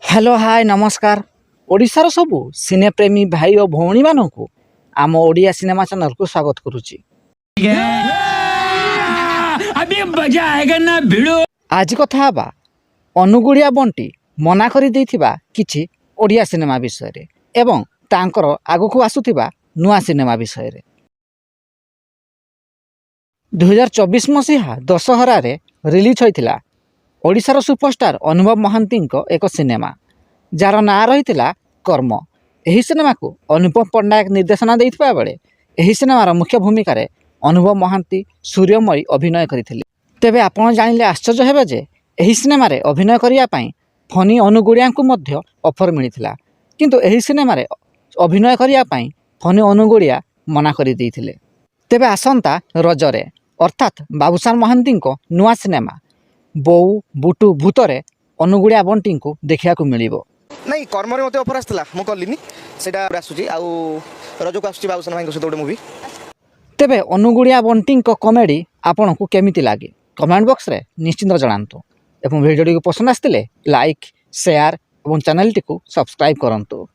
Hello hi नमस्कार ओडिशार सबु सिनेप्रेमी भाई और भौणी मानू आम ओडिया सिनेमा चैनल को स्वागत करुच्ची। अभी मजा आएगा ना भिड़ो। आज कथा बा अनुगुड़िया बंटी मना करि देथिबा किछि ओडिया सिनेमा विषय रे एवं तांकर आगकू आसुथिबा नुआ सिनेमा विषय रे। 2024 मसीहा दशहरा रे रिलीज होइथिला ओडिशार सुपरस्टार अनुभव महांती एक सिनेमा जार ना रही कर्म। यही सिनेमा को अनुपम पट्टनायक निर्देशना देइथिबा बेले यही सिनेमार मुख्य भूमिका रे अनुभव महांती सूर्यमयी अभिनय करथिले। तेबे आपण जानिले आश्चर्य हेबे जे यही सिनेमा रे अभिनय करिया पई फनी अनुगुड़िया को मध्य ऑफर मिलिथिला, किंतु यही सिनेमा रे अभिनय करिया पई फनी अनुगुड़िया मना करि देइथिले। तेबे आसंता रजरे अर्थात बाबूशान महांती नुआ सिनेमा बोऊ बुटू भूतरे अनुगुड़िया बंटी को देखा मिलिबो। नहीं कर्म रे मते ऑफर आसला मु कलिनी सेटा आसुची आ रजो को आसुची बाबूसान भाई सहित गोटे मूवी। तेबे अनुगुड़िया बंटी कॉमेडी आपन को केमिति लागे कमेंट बॉक्स रे निश्चिंत जणांतु एवं वीडियो को पसंद आस्तिले लाइक शेयर और चैनल टी को सब्सक्राइब करंतु।